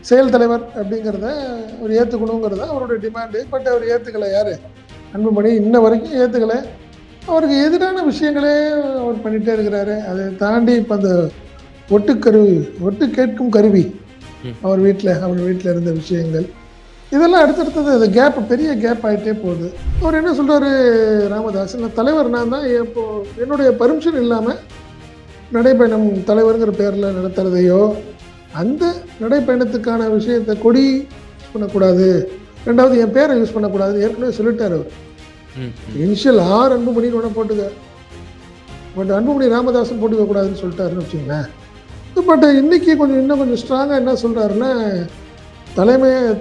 செயல் தலைவர் அப்படிங்கிறத அவர் ஏற்றுக்கணுங்கிறத அவருடைய டிமாண்டு. பட் அவர் ஏற்றுக்கலை. யார்? அன்புமணி இன்ன வரைக்கும் ஏற்றுக்கலை. அவருக்கு எதிரான விஷயங்களே அவர் பண்ணிகிட்டே இருக்கிறாரு. அதை தாண்டி இப்போ அந்த ஒட்டு கேட்கும் கருவி அவர் வீட்டில் இருந்த விஷயங்கள் இதெல்லாம் அடுத்தடுத்தது அது கேப், பெரிய கேப் ஆகிட்டே போகுது. அவர் என்ன சொல்கிறாரு ராமதாஸ், நான் தலைவர் நான் தான், என்னுடைய பர்மிஷன் இல்லாமல் நடைப்பயணம் தலைவருங்கிற பேரில் நடத்துறதையோ அந்த நடைப்பயணத்துக்கான விஷயத்தை கொடி யூஸ் பண்ணக்கூடாது, ரெண்டாவது என் பேரை யூஸ் பண்ணக்கூடாதுன்னு ஏற்கனவே சொல்லிட்டார் அவர். இனிஷியல் ஆர் அன்புமணின்னு ஒன்று போட்டுக்க, பட் அன்புமணி ராமதாசன் போட்டுக்க கூடாதுன்னு சொல்லிட்டாருன்னு வச்சுங்களேன். பட் இன்னைக்கு இன்னும் கொஞ்சம் ஸ்ட்ராங்காக என்ன சொல்கிறாருன்னா,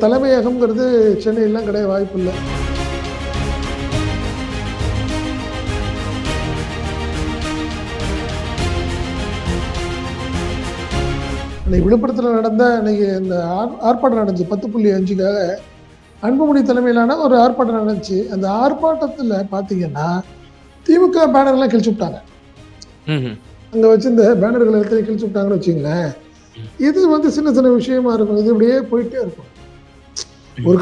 தலைமையகம்ங்கிறது சென்னையெல்லாம் கிடையாது, வாய்ப்பு இல்லை. இன்னைக்கு விழுப்புரத்தில் நடந்த இன்னைக்கு இந்த ஆர்ப்பாட்டம் நடந்துச்சு 10.5க்காக அன்புமணி தலைமையிலான ஒரு ஆர்ப்பாட்டம் நடந்துச்சு. அந்த ஆர்ப்பாட்டத்தில் பார்த்தீங்கன்னா திமுக பேனர்லாம் கிழிச்சு விட்டாங்க. அங்கே வச்சு இந்த பேனர்கள் எல்லாத்தையும் கிழிச்சு விட்டாங்கன்னு வச்சுங்களேன். இது சின்ன சின்ன விஷயமா இருக்கும். இது இப்படியே போயிட்டே இருக்கும். ஒரு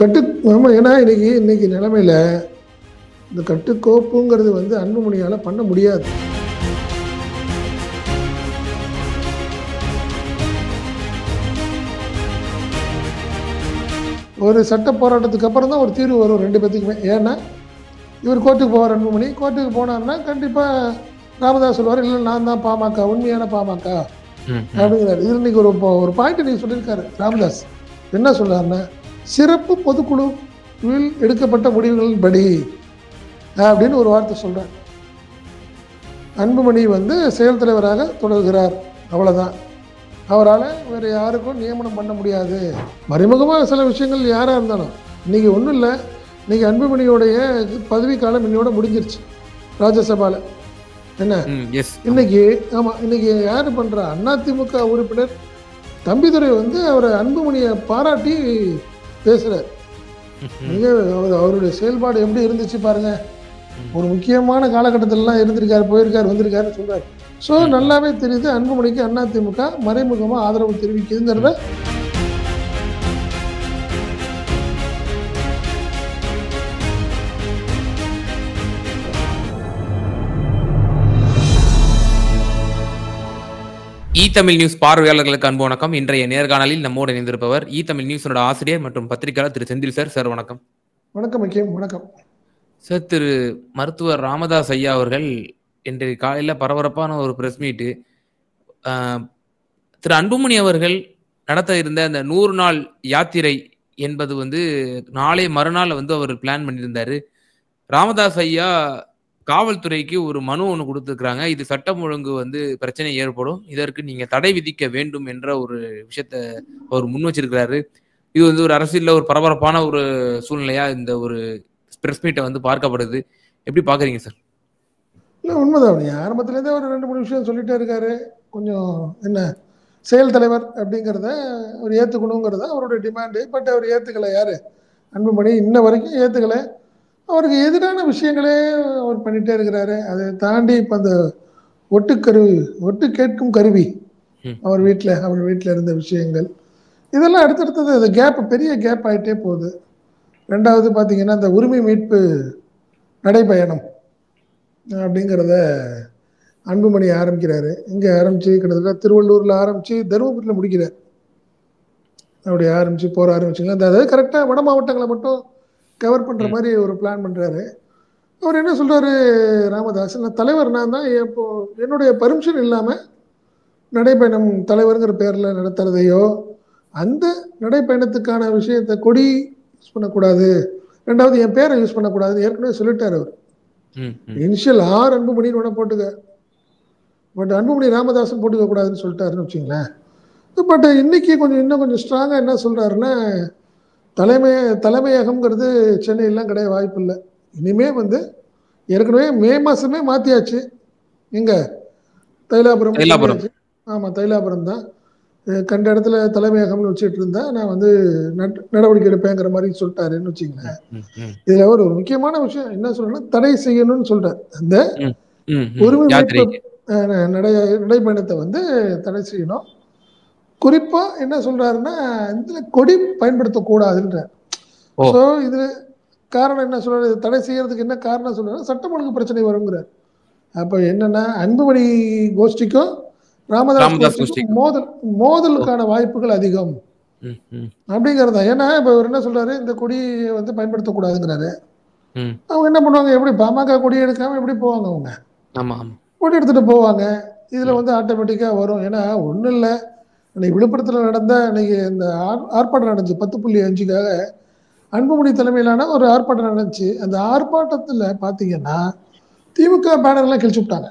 ஆமாம், ஏன்னா இன்னைக்கு நிலைமையில இந்த கட்டுக்கோப்புங்கிறது அன்புமணியால பண்ண முடியாது. ஒரு சட்ட போராட்டத்துக்கு அப்புறம் தான் ஒரு தீர்வு வரும் ரெண்டு பேத்துக்குமே. ஏன்னா இவர் கோர்ட்டுக்கு போவார், அன்புமணி கோர்ட்டுக்கு போனார்னா கண்டிப்பாக ராமதாஸ் சொல்லுவார், இல்லை நான் தான் பாமக, உண்மையான பாமக அப்படிங்கிறார். இது இன்னைக்கு ஒரு பாயிண்ட் நீங்க சொல்லியிருக்காரு ராமதாஸ். என்ன சொல்றாருன்னா, சிறப்பு பொதுக்குழுவில் எடுக்கப்பட்ட முடிவுகளின் படி அப்படின்னு ஒரு வார்த்தை சொல்றார். அன்புமணி செயல் தலைவராக தொடர்கிறார், அவ்வளவுதான். அவரால் வேறு யாருக்கும் நியமனம் பண்ண முடியாது. மறைமுகமாக சில விஷயங்கள் யாராக இருந்தாலும் இன்னைக்கு ஒன்றும் இல்லை. இன்னைக்கு அன்புமணியோடைய பதவி காலம் இன்னையோட முடிஞ்சிருச்சு ராஜ்யசபால. என்ன இன்னைக்கு யாரு பண்றா? அதிமுக உறுப்பினர் தம்பிதுரை அவரை அன்புமணியை பாராட்டி பேசுறாரு. அவருடைய செயல்பாடு எப்படி இருந்துச்சு பாருங்க. ஒரு முக்கியமான காலகட்டத்திலாம் இருந்திருக்காரு, போயிருக்காரு, வந்திருக்காரு சொல்றாரு. ஸோ நல்லாவே தெரியுது அன்புமணிக்கு அதிமுக மறைமுகமா ஆதரவு தெரிவிக்குதுங்கிறத. தமிழ் நியூஸ் பார்வையாளர்களுக்கு அன்பு வணக்கம். இன்றைய நேர்காணலில் நம்மோடு இணைந்திருப்பவர் தமிழ் நியூஸோட ஆசிரியர் மற்றும் பத்திரிகையாளர் திரு செந்தில் சார். சார் வணக்கம். வணக்கம். வணக்கம் சார். திரு மருத்துவர் ராமதாஸ் ஐயா அவர்கள் இன்றைய காலையில் பரபரப்பான ஒரு பிரஸ் மீட்டு, திரு அன்புமணி அவர்கள் நடத்த இருந்த அந்த 100 நாள் யாத்திரை என்பது நாளை மறுநாள் அவர் பிளான் பண்ணியிருந்தாரு. ராமதாஸ் ஐயா காவல்துறைக்கு ஒரு மனு ஒன்று கொடுத்துருக்குறாங்க. இது சட்டம் ஒழுங்கு பிரச்சனை ஏற்படும், இதற்கு நீங்க தடை விதிக்க வேண்டும் என்ற ஒரு விஷயத்த அவர் முன் வச்சிருக்கிறாரு. இது ஒரு அரசியல்ல ஒரு பரபரப்பான ஒரு சூழ்நிலையா இந்த ஒரு பிரஸ் மீட்டை பார்க்கப்படுது. எப்படி பாக்குறீங்க சார்? இல்லை, உண்மைதான். ஆரம்பத்துலேருந்தே ஒரு 2-3 விஷயம் சொல்லிட்டே இருக்காரு. கொஞ்சம் என்ன செயல் தலைவர் அப்படிங்கிறத அவர் ஏற்றுக்கணுங்கிறத அவருடைய டிமாண்டு. பட் அவர் ஏற்றுக்கலை. யார்? அன்புமணி இன்ன வரைக்கும் ஏற்றுக்கலை. அவருக்கு எதிரான விஷயங்களே அவர் பண்ணிகிட்டே இருக்கிறாரு. அதை தாண்டி இப்போ அந்த ஒட்டு கேட்கும் கருவி அவர் வீட்டில் இருந்த விஷயங்கள் இதெல்லாம் அடுத்தடுத்தது அது கேப், பெரிய கேப் ஆகிட்டே போகுது. ரெண்டாவது பார்த்தீங்கன்னா இந்த உரிமை மீட்பு நடைப்பயணம் அப்படிங்கிறத அன்புமணி ஆரம்பிக்கிறாரு. இங்கே ஆரம்பித்து கிட்டத்தட்ட திருவள்ளூரில் ஆரம்பித்து தருமபுரியில் முடிக்கிறார். அப்படி ஆரம்பிச்சுங்களா, அதாவது கரெக்டாக வட மாவட்டங்களை மட்டும் கவர் பண்ணுற மாதிரி ஒரு பிளான் பண்ணுறாரு. அவர் என்ன சொல்கிறாரு ராமதாஸ், நான் தலைவர் நான் தான், என்னுடைய பர்மிஷன் இல்லாமல் நடைப்பயணம் தலைவருங்கிற பேரில் நடத்துறதையோ அந்த நடைப்பயணத்துக்கான விஷயத்தை கொடி யூஸ் பண்ணக்கூடாது, ரெண்டாவது என் பேரை யூஸ் பண்ணக்கூடாதுன்னு ஏற்கனவே சொல்லிட்டார் அவர். இனிஷியல் ஆர் அன்புமணின்னு ஒன்று போட்டுக்க, பட் அன்புமணி ராமதாசன் போட்டுக்க கூடாதுன்னு சொல்லிட்டாருன்னு வச்சுங்களேன். பட் இன்னைக்கு இன்னும் கொஞ்சம் ஸ்ட்ராங்காக என்ன சொல்கிறாருன்னா, தலைமையகம்ங்கிறது சென்னையெல்லாம் கிடையாது, வாய்ப்பு இல்லை. இனிமே ஏற்கனவே மே மாதமே மாற்றியாச்சு. எங்கே? தைலாபுரம். ஆமாம், தைலாபுரம் தான். கண்ட இடத்துல தலைமையகம்னு வச்சுட்டு இருந்தா நான் நடவடிக்கை எடுப்பேங்கிற மாதிரி சொல்லிட்டாருன்னு வச்சுங்களேன். இதுல ஒரு முக்கியமான விஷயம் என்ன சொல்றேன்னா, தடை செய்யணும்னு சொல்றாரு. அந்த உரிமை நடைப்பயணத்தை தடை செய்யணும். குறிப்பா என்ன சொல்றாருன்னா, இதுல கொடி பயன்படுத்தக்கூடாதுன்றார். ஓ ஸோ இது காரணம் என்ன சொல்றாரு, தடை செய்யறதுக்கு என்ன காரணம் சொல்றாரு, சட்டம் ஒழுங்கு பிரச்சனை வருங்கிறார். அப்ப என்னன்னா, அன்புமணி கோஷ்டிக்கும் ராமதாஸ் ராமதாஸ் கோஷ்டிக்கும் கோஷ்டிக்கும். ஓ மோதலுக்கான வாய்ப்புகள் அதிகம் ம் ம் அப்படிங்கிறது தான். ஏன்னா இப்ப அவர் என்ன சொல்றாரு, இந்த கொடியை வந்து பயன்படுத்தக்கூடாதுங்கிறாரு. ம் அவங்க என்ன பண்ணுவாங்க, எப்படி பாமக கொடி எடுக்காம எப்படி போவாங்க அவங்க? ஆமா ஆமா கொடி எடுத்துட்டு போவாங்க. இதுல ம் வந்து ஆட்டோமேட்டிக்கா வரும். ஏன்னா ஒண்ணும் இல்ல, இன்னைக்கு விழுப்புரத்துல நடந்த இன்னைக்கு இந்த ஆர்ப்பாட்டம் நடந்துச்சு 10.5க்காக அன்புமணி தலைமையிலான ஒரு ஆர்ப்பாட்டம் நடந்துச்சு. அந்த ஆர்ப்பாட்டத்துல பாத்தீங்கன்னா திமுக பேனர்லாம் கிழிச்சு விட்டாங்க.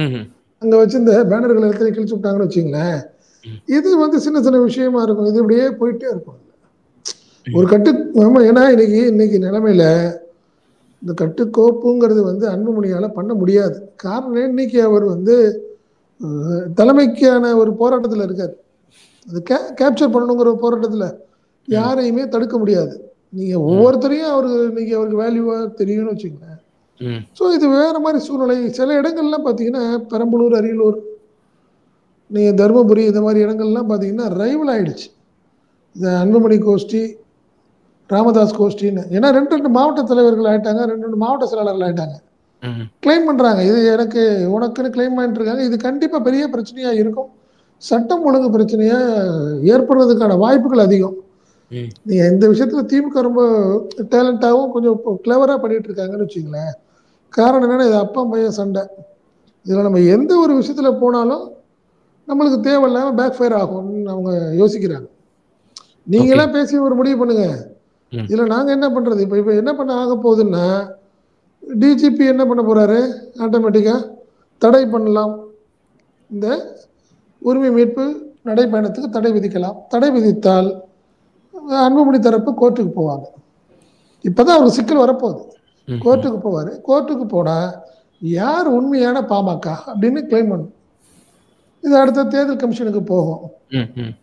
ம் அங்க வச்சிருந்த பேனர்கள் எல்லாத்தையும் கிழிச்சு விட்டாங்கன்னு வச்சுங்களேன். ம் இது வந்து சின்ன சின்ன விஷயமா இருக்கும். இது இப்படியே போயிட்டே இருக்கும். ஒரு ம் கட்டு ஆமா, ஏன்னா இன்னைக்கு இன்னைக்கு நிலைமையில இந்த கட்டுக்கோப்புங்கிறது வந்து அன்புமணியால பண்ண முடியாது. காரணம் இன்னைக்கு அவர் வந்து தலைமைக்கான ஒரு போராட்டத்தில் இருக்காரு. அது கேப்சர் பண்ணணுங்கிற ஒரு போராட்டத்தில் ம் யாரையுமே தடுக்க முடியாது. நீங்க ம் ஒவ்வொருத்தரையும் இன்னைக்கு அவருக்கு வேல்யூவா தெரியும்னு வச்சுக்கோங்க. ம் ஸோ இது வேற மாதிரி சூழ்நிலை. சில இடங்கள்லாம் பார்த்தீங்கன்னா பெரம்பலூர், அரியலூர், நீங்க தருமபுரி இந்த மாதிரி இடங்கள்லாம் பார்த்தீங்கன்னா ரைவல் ஆயிடுச்சு. இந்த அன்புமணி கோஷ்டி, ராமதாஸ் கோஷ்டின்னு. ஏன்னா ரெண்டு ரெண்டு மாவட்ட தலைவர்கள் ஆயிட்டாங்க, ரெண்டு ரெண்டு மாவட்ட செயலாளர்கள் ஆயிட்டாங்க. ம் கிளைம் பண்றாங்க. இது எனக்கு உனக்குன்னு கிளைம் பண்ணிட்டு இருக்காங்க. இது கண்டிப்பா பெரிய பிரச்சனையா இருக்கும். சட்டம் ஒழுங்கு பிரச்சனையா ஏற்படுறதுக்கான வாய்ப்புகள் அதிகம். ம் நீங்க இந்த விஷயத்துல திமுக ரொம்ப டேலண்டாவும் கொஞ்சம் கிளவரா பண்ணிட்டு இருக்காங்கன்னு வச்சுங்களேன். காரணம் என்னன்னா, இது அப்பா பையன் சண்டை. இதுல நம்ம எந்த ஒரு விஷயத்துல போனாலும் நம்மளுக்கு தேவையில்லாம பேக் ஃபயர் ஆகும்னு அவங்க யோசிக்கிறாங்க. ஓகே நீங்களா பேசி ஒரு முடிவு பண்ணுங்க. ம் இதுல நாங்க என்ன பண்றது? இப்ப என்ன பண்ண ஆக போகுதுன்னா, டிஜிபி என்ன பண்ண போறாரு? ஆட்டோமேட்டிக்கா தடை பண்ணலாம். இந்த உரிமை மீட்பு நடைபயணத்துக்கு தடை விதிக்கலாம். தடை விதித்தால் அன்புமணி தரப்பு கோர்ட்டுக்கு போவாங்க. இப்பதான் அவருக்கு சிக்கல் வரப்போகுது. ம் ம் கோர்ட்டுக்கு போவாரு. கோர்ட்டுக்கு போனா யார் உண்மையான பாமக அப்படின்னு கிளைம் பண்ணும். இது அடுத்த தேர்தல் கமிஷனுக்கு போகும். ம் ம்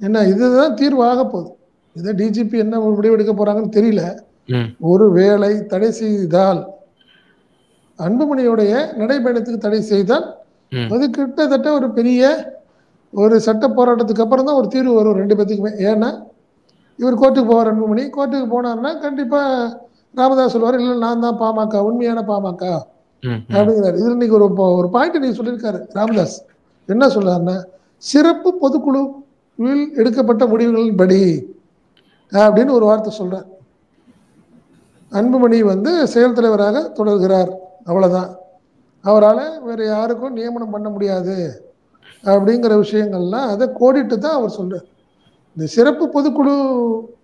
என்ன இதுதான் தீர்வு ஆக போகுது. இதை டிஜிபி என்ன ஒரு முடிவு எடுக்க போறாங்கன்னு தெரியல. ம் ஒரு வேளை தடை செய்தால், அன்புமணியுடைய நடைபயணத்துக்கு தடை செய்தால், ம் அது கிட்டத்தட்ட ஒரு பெரிய ஒரு சட்ட போராட்டத்துக்கு அப்புறம் தான் ஒரு தீர்வு வரும் ரெண்டு பேத்துக்குமே. ஏன்னா இவர் கோர்ட்டுக்கு போவார் அன்புமணி. கோர்ட்டுக்கு போனார்னா கண்டிப்பா ராமதாஸ் சொல்லுவார், இல்லை நான் தான் பாமக உண்மையான பாமக ம் ம் அப்படிங்கிறாரு. இதுல இன்னைக்கு ஒரு பாயிண்ட் நீங்க சொல்லியிருக்காரு ராமதாஸ். என்ன சொல்றாருன்னா, சிறப்பு பொதுக்குழுவில் எடுக்கப்பட்ட முடிவுகளின் படி அப்படின்னு ஒரு வார்த்தை சொல்றார். அன்புமணி வந்து செயல் தலைவராக தொடர்கிறார், அவ்வளவுதான். அவரால் வேற யாருக்கும் நியமனம் பண்ண முடியாது அப்படிங்கிற விஷயங்கள்லாம் அதை கோடிட்டு தான் அவர் சொல்றார். இந்த சிறப்பு பொதுக்குழு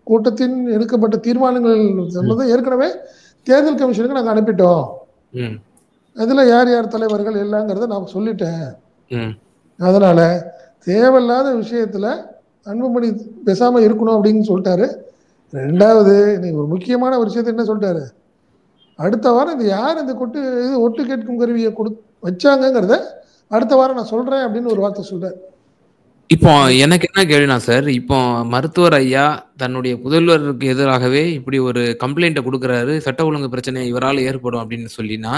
கூட்டத்தின் எடுக்கப்பட்ட தீர்மானங்கள் ம் சொன்னது ஏற்கனவே தேர்தல் கமிஷனுக்கு நாங்கள் அனுப்பிட்டோம். ம் அதுல யார் யார் தலைவர்கள் எல்லாங்கிறத நான் சொல்லிட்டேன். ம் அதனால தேவையில்லாத விஷயத்துல அன்புமணி பேசாம இருக்கணும் அப்படின்னு சொல்லிட்டாரு. ரெண்டாவது இன்னைக்கு ஒரு முக்கியமான ஒரு விஷயத்த என்ன சொல்லிட்டாரு, அடுத்த வாரம் இது யார் இந்த இது ஒட்டு கேட்கும் கருவியை வச்சாங்கங்கிறத அடுத்த வாரம் நான் சொல்றேன் அப்படின்னு ஒரு வார்த்தை சொல்றாரு. இப்போ எனக்கு என்ன கேள்வினா சார், இப்போ மருத்துவர் ஐயா தன்னுடைய புதல்வருக்கு எதிராகவே இப்படி ஒரு கம்ப்ளைண்ட்ட குடுக்குறாரு. சட்ட ஒழுங்கு பிரச்சனை இவரால ஏற்படும் அப்படின்னு சொல்லினா,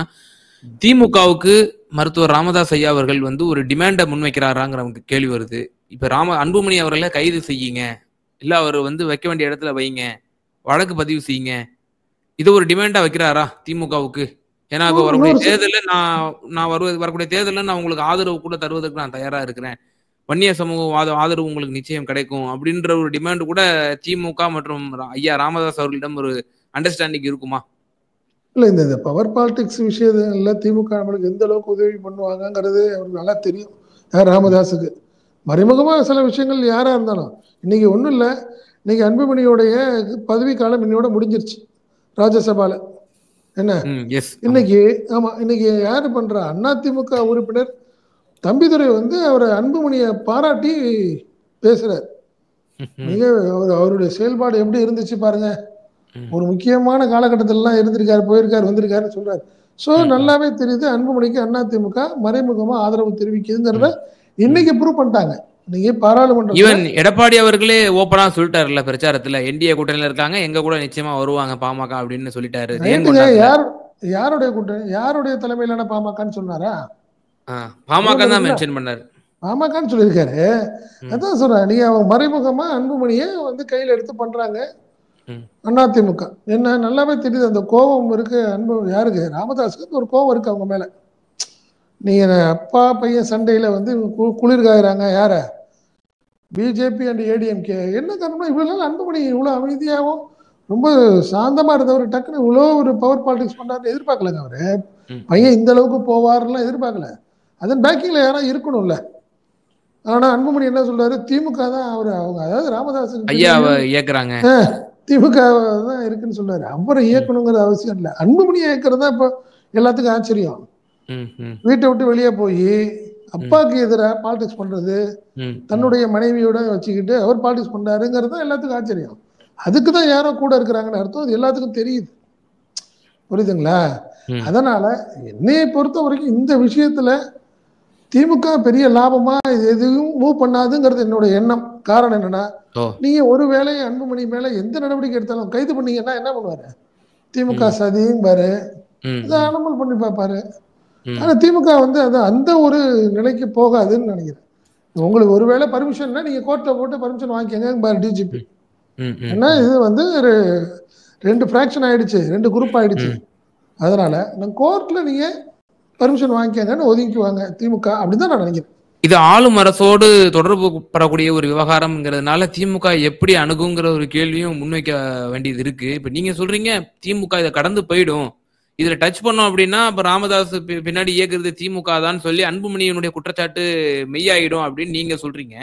திமுகவுக்கு மருத்துவர் ராமதாஸ் ஐயா அவர்கள் வந்து ஒரு டிமாண்ட முன்வைக்கிறாராங்கிற நமக்கு கேள்வி வருது. இப்ப அன்புமணி அவர்கள கைது செய்யுங்க. இல்ல அவர் வந்து வைக்க வேண்டிய இடத்துல வைங்க. வழக்கு பதிவு செய்யுங்க. இது ஒரு டிமாண்டா வைக்கிறாரா திமுகவுக்கு? ஏன்னா இப்ப வரக்கூடிய இன்னொரு தேர்தல்ல நான் வரக்கூடிய தேர்தல்ல நான் உங்களுக்கு ஆதரவு கூட தருவதற்கு நான் தயாரா இருக்கிறேன். வன்னிய சமூக ஆதரவு உங்களுக்கு நிச்சயம் கிடைக்கும் அப்படின்ற ஒரு டிமாண்ட் கூட திமுக மற்றும் ஐயா ராமதாஸ் அவர்களிடம் ஒரு அண்டர்ஸ்டாண்டிங் இருக்குமா? இல்ல இந்த பவர் பாலிடிக்ஸ் விஷயத்துல திமுக நம்மளுக்கு எந்த அளவுக்கு உதவி பண்ணுவாங்கங்கிறது அவருக்கு நல்லா தெரியும். யார் ராமதாஸுக்கு மறைமுகமா சில விஷயங்கள் யாரா இருந்தாலும் இன்னைக்கு ஒன்றும் இல்லை. இன்னைக்கு அன்புமணியோடைய பதவி காலம் இன்னையோட முடிஞ்சிருச்சு ராஜ்யசபால. என்ன எஸ். இன்னைக்கு ஆமா, இன்னைக்கு யாரு பண்றா? அதிமுக உறுப்பினர் தம்பிதுரை வந்து அவரை அன்புமணியை பாராட்டி பேசுறார். மிக அவருடைய செயல்பாடு எப்படி இருந்துச்சு பாருங்க. ஒரு முக்கியமான காலகட்டத்திலாம் இருந்திருக்காரு, போயிருக்காரு, வந்திருக்காருன்னு சொல்றாரு. ஸோ நல்லாவே தெரியுது அன்புமணிக்கு அதிமுக மறைமுகமா ஆதரவு தெரிவிக்குதுங்கிறத இன்னைக்கு ப்ரூவ் பண்ணிட்டாங்க. இன்னைக்கு பாராளுமன்றத்தில் ஈவன் எடப்பாடி அவர்களே ஓப்பனா சொல்லிட்டாருல்ல பிரச்சாரத்துல, என்டிஏ கூட்டணியில இருக்காங்க, எங்க கூட நிச்சயமா வருவாங்க பாமக அப்படின்னு சொல்லிட்டாரு. யாருடைய கூட்டணி, யாருடைய தலைமையிலான பாமகன்னு சொன்னாரா? பாமக தான் மென்ஷன் பண்ணாரு. பாமகன்னு சொல்லியிருக்காரு. ம். அதான் சொல்றேன், நீங்க அவங்க மறைமுகமா அன்புமணியை வந்து கையில எடுத்து பண்றாங்க ம். அதிமுக. என்ன நல்லாவே தெரியுது, அந்த கோபம் இருக்கு. அன்பு யாருக்கு? ராமதாஸுக்கு ஒரு கோபம் இருக்கு அவங்க மேல. நீங்க அப்பா பையன் சண்டையில வந்து குளிர் காயுறாங்க யார? BJP and ADMK. என்ன காரணம்னா இவ்வளவு நாள் அன்புமணி இவ்வளவு அமைதியாகவும் ரொம்ப சாந்தமா இருந்தவர் டக்குன்னு இவ்வளோ ஒரு பவர் பாலிடிக்ஸ் பண்ணாருன்னு எதிர்பார்க்கலங்க அவரு. ம். பையன் இந்த அளவுக்கு போவாருலாம் எதிர்பார்க்கல. அதன் பேக்கிங்ல யாராவது இருக்கணும்ல. ஆனா அன்புமணி என்ன சொல்றாரு? திமுக தான் அவரு, அவங்க அதாவது ராமதாஸுக்கு ஐயாவை பின்னாடியும் இயக்குறாங்க. திமுக தான் இருக்குன்னு சொல்றாரு. அவரை இயக்கணுங்கிற அவசியம் இல்லை. அன்புமணி இயக்கிறது தான் இப்போ எல்லாத்துக்கும் ஆச்சரியம். ம். ம். வீட்டை விட்டு வெளியே போய் ம். அப்பாவுக்கு எதிராக பாலிடிக்ஸ் பண்றது, ம். ம். தன்னுடைய மனைவியோட வச்சுக்கிட்டு அவர் பாலிடிக்ஸ் பண்றாருங்கிறது தான் எல்லாத்துக்கும் ஆச்சரியம். அதுக்கு தான் யாரோ கூட இருக்கிறாங்கன்னு அர்த்தம். அது எல்லாத்துக்கும் தெரியுது. புரியுதுங்களா? ம். அதனால என்னையை பொறுத்த வரைக்கும் இந்த விஷயத்துல திமுக பெரிய லாபமா இது எதுவும் மூவ் பண்ணாதுங்கிறது என்னோட எண்ணம். காரணம் என்னன்னா, ஓ. நீங்க ஒருவேளை அன்புமணி மேல எந்த நடவடிக்கை எடுத்தாலும் கைது பண்ணீங்கன்னா என்ன பண்ணுவாரு? திமுக ம். சதியும்பாரு, ம். அதை ம். அனமல் பண்ணி பார்ப்பாரு. ம். ஆனா திமுக வந்து அது அந்த ஒரு நிலைக்கு போகாதுன்னு நினைக்கிறேன். உங்களுக்கு ஒருவேளை பர்மிஷன்னா நீங்க கோர்ட்ல போட்டு பர்மிஷன் வாங்கிக்கங்க பாரு டிஜிபி. ம். ம். ஏன்னா ம். இது வந்து ஒரு 2 ஃபிராக்ஷன் ஆயிடுச்சு, 2 குரூப் ஆயிடுச்சு. ம். அதனால கோர்ட்ல நீங்க பர்மிஷன் வாங்கிக்கங்கன்னு ஒதுக்கிக்குவாங்க திமுக. அப்படிதான் நான் நினைக்கிறேன். இது ஆளும் அரசோடு தொடர்பு படக்கூடிய ஒரு விவகாரம்ங்கிறதுனால திமுக எப்படி அணுகுங்கிற ஒரு கேள்வியும் முன்வைக்க வேண்டியது இருக்கு. இப்ப நீங்க சொல்றீங்க திமுக இதை கடந்து போயிடும், இதுல டச் பண்ணோம் அப்படின்னா அப்ப ராமதாஸ் பின்னாடி இயக்குறது திமுக தான் சொல்லி அன்புமணியினுடைய குற்றச்சாட்டு மெய்யாயிடும் அப்படின்னு நீங்க சொல்றீங்க.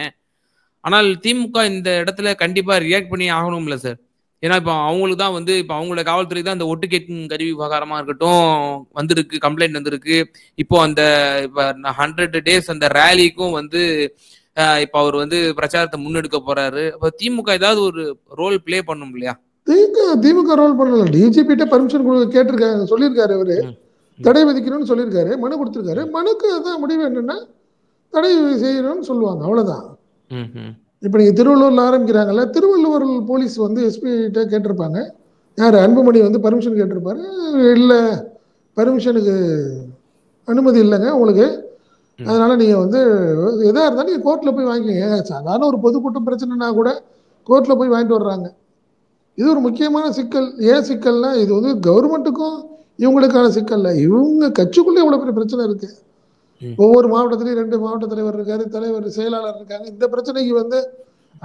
ஆனால் திமுக இந்த இடத்துல கண்டிப்பா ரியாக்ட் பண்ணி ஆகணும்ல சார். ஏன்னா இப்ப அவங்களுக்கு தான் வந்து இப்ப அவங்களோட காவல்துறை தான் இந்த ஒட்டு கேட்கும் கருவி விவகாரமா இருக்கட்டும் வந்திருக்கு, கம்ப்ளைண்ட் வந்திருக்கு. இப்போ அந்த இப்ப 100 டேஸ் அந்த ரேலிக்கும் வந்து இப்ப அவர் வந்து பிரச்சாரத்தை முன்னெடுக்க போறாரு. அப்ப திமுக ஏதாவது ஒரு ரோல் பிளே பண்ணும் இல்லையா? திமுக ரோல் பண்ணல. டிஜிபிட்ட பர்மிஷன் கேட்டிருக்காங்க, சொல்லியிருக்காரு. அவரு ம். தடை விதிக்கணும்னு சொல்லியிருக்காரு, மனு கொடுத்திருக்காரு. மனுக்கு தான் முடிவு என்னன்னா தடை செய்யணும்னு சொல்லுவாங்க, அவ்வளவுதான். ம். ம். இப்ப நீங்க திருவள்ளூர்ல ஆரம்பிக்கிறாங்கல்ல, திருவள்ளுவர் போலீஸ் வந்து எஸ்பி கிட்ட கேட்டிருப்பாங்க. யாரு? அன்புமணி வந்து பர்மிஷன் கேட்டிருப்பாரு. இல்ல, பர்மிஷனுக்கு அனுமதி இல்லைங்க உங்களுக்கு, ம். அதனால நீங்க வந்து எதா இருந்தாலும் நீங்க கோர்ட்ல போய் வாங்கிக்கங்க. சாதாரண ஒரு பொதுக்கூட்டம் பிரச்சனைனா கூட கோர்ட்ல போய் வாங்கிட்டு வர்றாங்க. இது ஒரு முக்கியமான சிக்கல். ஏன் சிக்கல்னா இது வந்து கவர்மெண்ட்டுக்கும் இவங்களுக்கான சிக்கல் இல்லை, இவங்க கட்சிக்குள்ளே இவ்வளவு பெரிய பிரச்சனை இருக்கு. ம். ஒவ்வொரு மாவட்டத்திலையும் 2 மாவட்ட தலைவர் இருக்காரு, தலைவர் செயலாளர் இருக்காங்க. இந்த பிரச்சனைக்கு வந்து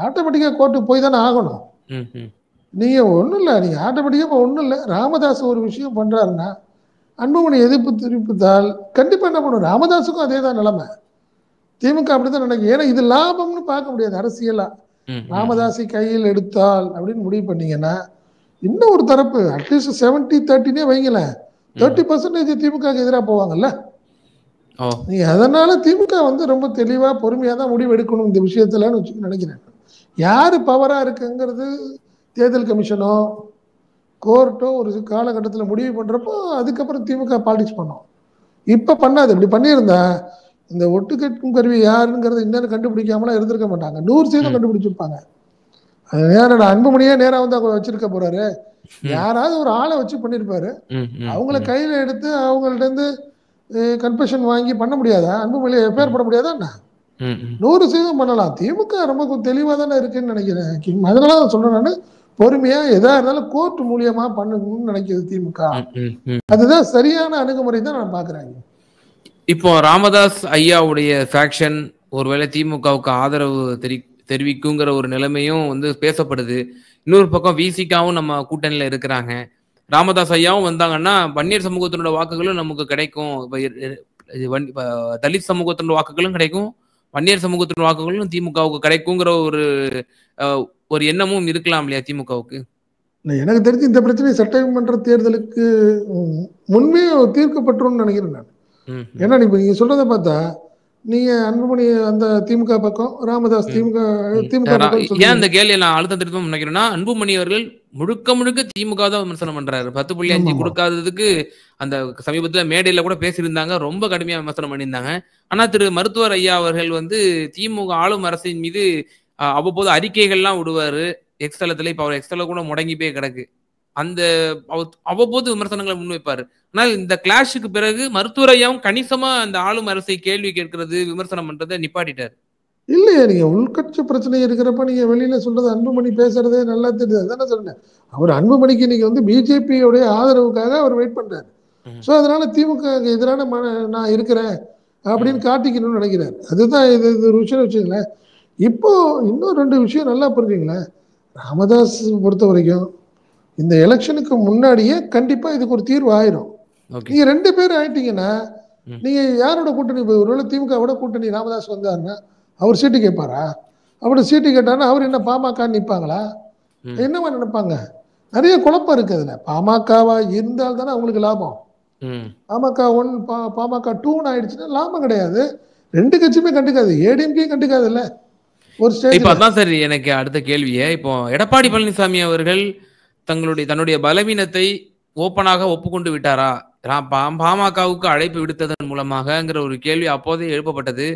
ஆட்டோமேட்டிக்கா கோர்ட்டுக்கு போய் தானே ஆகணும். ம். ம். நீங்க ஒண்ணும் இல்லை, நீங்க ஆட்டோமேட்டிக்கா இப்போ ஒண்ணும் இல்லை. ராமதாஸ் ஒரு விஷயம் பண்றாருன்னா அன்புமணி எதிர்ப்பு தெரிவித்தால் கண்டிப்பா என்ன பண்ணும்? ராமதாஸுக்கும் அதே தான் நிலைமை. திமுக அப்படித்தான் நினைக்கும். ஏன்னா இது லாபம்னு பார்க்க முடியாது அரசியலா. ம். ராமதாஸை கையில் எடுத்தால் அப்படின்னு முடிவு பண்ணீங்கன்னா இன்னும் ஒரு தரப்பு அட்லீஸ்ட் 70-30 வைங்களேன், 30% திமுக எதிராக போவாங்கல்ல. ஓ. நீங்க அதனால திமுக வந்து ரொம்ப தெளிவா பொறுமையா தான் முடிவு எடுக்கணும் இந்த விஷயத்துலன்னு நினைக்கிறேன். யாரு பவரா இருக்குங்கிறது தேர்தல் கமிஷனோ கோர்ட்டோ ஒரு காலகட்டத்தில் முடிவு பண்றப்போ அதுக்கப்புறம் திமுக பாலிடிக்ஸ் பண்ணும். இப்ப பண்ணாது. இப்படி பண்ணியிருந்தா இந்த ஒட்டு கேட்கும் கருவி யாருங்கிறத இன்னும் கண்டுபிடிக்காமலாம் இருந்திருக்க மாட்டாங்க. 100% கண்டுபிடிச்சிருப்பாங்க. அது நேரம் அன்புமணியே நேரா வந்து அவங்க வச்சிருக்க போறாரு. யாராவது ஒரு ஆளை வச்சு பண்ணிருப்பாரு. அவங்கள கையில எடுத்து அவங்கள்ட்ட இருந்து கன்ஃபெஷன் வாங்கி பண்ண முடியாதா? அன்புமணி எஃப்ஐஆர் போட முடியாதா என்ன? 100% பண்ணலாம். திமுக ரொம்ப தெளிவா தானே இருக்குன்னு நினைக்கிறேன். அதனால தான் சொல்றேன் நானு, பொறுமையா எதா இருந்தாலும் கோர்ட் மூலியமா பண்ணணும்னு நினைக்கிறது திமுக. அதுதான் சரியான அணுகுமுறை தான் நான் பாக்குறேன். இப்போ ராமதாஸ் ஐயாவுடைய ஃபேக்ஷன் ஒருவேளை திமுகவுக்கு ஆதரவு தெரிவிக்குங்கிற ஒரு நிலைமையும் வந்து பேசப்படுது. இன்னொரு பக்கம் விசிகாவும் நம்ம கூட்டணியில இருக்கிறாங்க. ராமதாஸ் ஐயாவும் வந்தாங்கன்னா வன்னியர் சமூகத்தினோட வாக்குகளும் நமக்கு கிடைக்கும், தலித் சமூகத்தினோட வாக்குகளும் கிடைக்கும், வன்னியர் சமூகத்தின் வாக்குகளும் திமுகவுக்கு கிடைக்குங்கிற ஒரு எண்ணமும் இருக்கலாம் இல்லையா திமுகவுக்கு? எனக்கு தெரிஞ்சு இந்த பிரச்சனை சட்டமன்ற தேர்தலுக்கு முன்பே தீர்க்கப்பட்டுரும் நினைக்கிறேன் நான். ஏன்னா நீங்க சொல்றதை பார்த்தா நீங்க அன்புமணி அந்த திமுக பக்கம், ராமதாஸ் திமுக பக்கம். ஏன் அந்த கேள்வியை நான் அழுத்தம் திருத்தம் நினைக்கிறேன்னா, அன்புமணி அவர்கள் முழுக்க முழுக்க திமுக தான் விமர்சனம் பண்றாரு. 10.5 கொடுக்காததுக்கு அந்த சமீபத்தில் மேடையில கூட பேசியிருந்தாங்க, ரொம்ப கடுமையா விமர்சனம் பண்ணியிருந்தாங்க. ஆனா திரு மருத்துவர் ஐயா அவர்கள் வந்து திமுக ஆளும் அரசின் மீது அவ்வப்போது அறிக்கைகள்லாம் விடுவாரு எக்ஸ்தலத்துல. இப்ப அவர் எக்ஸ்தல கூட முடங்கி போய் கிடக்கு. அந்த அவ்வப்போது விமர்சனங்களை முன்வைப்பாரு. ஆனால் இந்த கிளாஷுக்கு பிறகு மருத்துவர் ஐயாவும் கணிசமா அந்த ஆளும் அரசை கேள்வி கேட்கிறது, விமர்சனம் பண்றதை நிப்பாட்டிட்டாரு. இல்லையே, நீங்க உள்கட்சி பிரச்சனை இருக்கிறப்ப நீங்க வெளியில சொல்றது, அன்புமணி பேசுறதே நல்லா தெரியுது. அதானே சொன்னேன். அவர் அன்புமணிக்கு இன்னைக்கு வந்து பிஜேபியோடைய ஆதரவுக்காக அவர் வெயிட் பண்றாரு. ஸோ அதனால திமுக எதிரான நான் இருக்கிறேன் அப்படின்னு காட்டிக்கணும்னு நினைக்கிறாரு. அதுதான் இது ஒரு விஷயம் வச்சுங்களேன். இப்போ இன்னும் 2 விஷயம் நல்லா புரிஞ்சுங்களேன். ராமதாஸ் பொறுத்த வரைக்கும் இந்த எலெக்ஷனுக்கு முன்னாடியே கண்டிப்பா இதுக்கு ஒரு தீர்வு ஆயிரும். நீங்க 2 பேரும் ஆயிட்டீங்கன்னா நீங்க யாரோட கூட்டணி, ஒருவேளை திமுகவோட கூட்டணி ராமதாஸ் வந்தாருன்னா அவர் சீட்டு கேட்பாரா? அப்படி சீட்டு கேட்டாருன்னா அவர் என்ன பாமக நிற்பாங்களா? என்னவா நினைப்பாங்க? நிறைய குழப்பம் இருக்கு அதுல. பாமகவா இருந்தால் தானே அவங்களுக்கு லாபம். பாமக 1 பாமக 2 ஆயிடுச்சுன்னா லாபம் கிடையாது. 2 கட்சியுமே கண்டுக்காது, ஏடிஎம்கே கண்டுக்காது இல்ல ஒரு ஸ்டேஜ். இப்ப அதான் சார் எனக்கு அடுத்த கேள்வியே. இப்போ எடப்பாடி பழனிசாமி அவர்கள் தன்னுடைய பலவீனத்தை ஓப்பனாக ஒப்புக்கொண்டு விட்டாரா? பாமகவுக்கு அழைப்பு விடுத்ததன் மூலமாகங்கிற ஒரு கேள்வி அப்போதே எழுப்பப்பட்டது.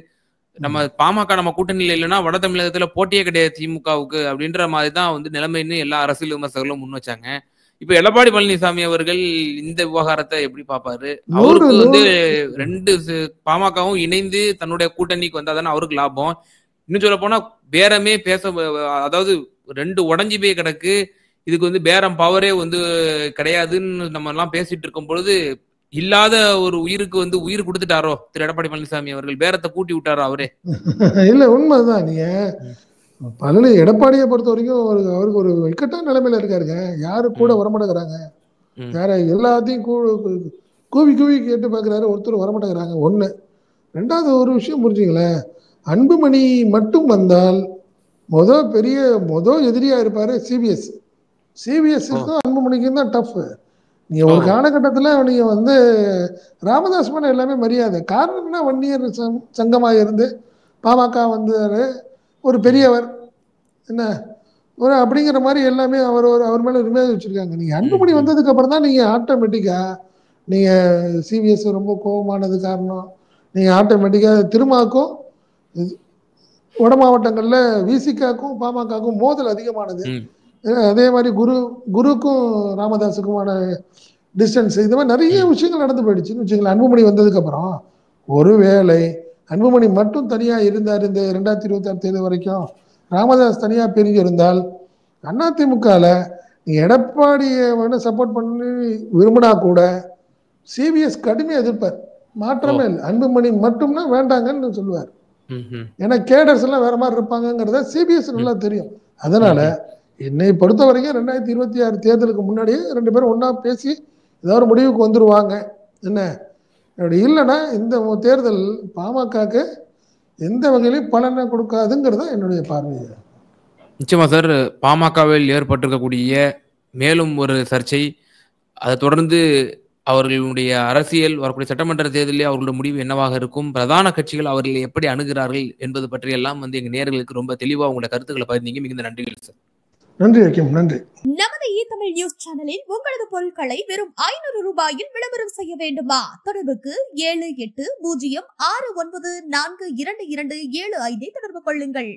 நம்ம பாமக நம்ம கூட்டணியில இல்லைன்னா வட தமிழகத்துல போட்டியே கிடையாது திமுகவுக்கு அப்படின்ற மாதிரி தான் வந்து நிலைமைன்னு எல்லா அரசியல் விமர்சகர்களும் முன் வச்சாங்க. இப்ப எடப்பாடி பழனிசாமி அவர்கள் இந்த விவகாரத்தை எப்படி பாப்பாரு? அவருக்கு வந்து 2 பாமகவும் இணைந்து தன்னுடைய கூட்டணிக்கு வந்தாதானே அவருக்கு லாபம். இன்னும் சொல்ல போனா பேரமே அதாவது 2 உடஞ்சி போய் கிடக்கு. இதுக்கு வந்து பேரம் பவரே வந்து கிடையாதுன்னு நம்ம எல்லாம் பேசிட்டு இருக்கும் பொழுது இல்லாத ஒரு உயிருக்கு வந்து உயிர் கொடுத்துட்டாரோ திரு எடப்பாடி பழனிசாமி அவர்கள்? பேரத்தை கூட்டி விட்டாரோ அவரே? இல்ல, உண்மைதான். நீங்க எடப்பாடியை பொறுத்த வரைக்கும் அவருக்கு ஒரு இக்கட்டான நிலைமையில இருக்காருங்க. யாரு கூட வரமாட்டேங்கிறாங்க, யார எல்லாத்தையும் கூவி கூவி கேட்டு பாக்குறாரு, ஒருத்தர் வரமாட்டேங்கிறாங்க. 1. 2வது ஒரு விஷயம் புரிஞ்சுங்களேன். அன்புமணி மட்டும் வந்தால் முதல் எதிரியா இருப்பாரு சிபிஎஸ். சிபிஎஸ்க்கும் அன்புமணிக்கும் தான் டஃப். நீங்க ஒரு காலகட்டத்தில் நீங்க வந்து ராமதாஸ் மேல எல்லாமே மரியாதை. காரணம்னா வன்னியர் சங்கமாக இருந்து பாமக வந்தாரு, ஒரு பெரியவர் என்ன ஒரு அப்படிங்கிற மாதிரி எல்லாமே அவர் மேல உரிமையாக வச்சிருக்காங்க. நீங்க அன்புமணி வந்ததுக்கு அப்புறம் தான் நீங்க ஆட்டோமேட்டிக்கா நீங்க சிபிஎஸ் ரொம்ப கோபமானது காரணம். நீங்க ஆட்டோமேட்டிக்கா திருமாக்கும் வட மாவட்டங்கள்ல விசிகாக்கும் பாமகக்கும் மோதல் அதிகமானது. அதே மாதிரி குருக்கும் ராமதாஸுக்குமான டிஸ்டன்ஸ், இந்த மாதிரி நிறைய விஷயங்கள் நடந்து போயிடுச்சுன்னு வச்சுங்களேன். அன்புமணி வந்ததுக்கு அப்புறம் ஒருவேளை அன்புமணி மட்டும் தனியா இருந்தார் இந்த 2026 தேர்தல் வரைக்கும், ராமதாஸ் தனியா பிரிஞ்சு இருந்தால் அதிமுகல எடப்பாடியை சப்போர்ட் பண்ணி விரும்பினா கூட சிபிஎஸ் கடுமையா எதிர்ப்பார். மாற்றமே இல்லை. அன்புமணி மட்டும்னா வேண்டாங்கன்னு சொல்லுவார். ஏன்னா கேடர்ஸ் எல்லாம் வேற மாதிரி இருப்பாங்கிறத சிபிஎஸ் நல்லா தெரியும். அதனால என்னை பொறுத்த வரைக்கும் 2026 தேர்தலுக்கு முன்னாடியே 2 பேரும் ஒன்னா பேசி ஏதாவது ஒரு முடிவுக்கு வந்துருவாங்க. என்ன அப்படி இல்லைன்னா இந்த தேர்தல் பாமகக்கு எந்த வகையிலும் பலனை கொடுக்காதுங்கிறது என்னுடைய பார்வை. நிச்சயமா சார். பாமகவில் ஏற்பட்டிருக்கக்கூடிய மேலும் ஒரு சர்ச்சை, அதை தொடர்ந்து அவர்களுடைய அரசியல் வரக்கூடிய சட்டமன்ற தேர்தலில் அவர்களுடைய முடிவு என்னவாக இருக்கும், பிரதான கட்சிகள் அவர்களை எப்படி அணுகிறார்கள் என்பது பற்றி எல்லாம் வந்து எங்க நேயர்களுக்கு ரொம்ப தெளிவா உங்களோட கருத்துக்களை பகிர்ந்தீங்க. மிகுந்த நன்றிகள் சார். நன்றி வைக்கும். நன்றி. நமது இ-தமிழ் நியூஸ் சேனலில் உங்களது பொருட்களை வெறும் 500 ரூபாயில் விளம்பரம் செய்ய வேண்டுமா? தொடர்புக்கு 7806942275 தொடர்பு கொள்ளுங்கள்.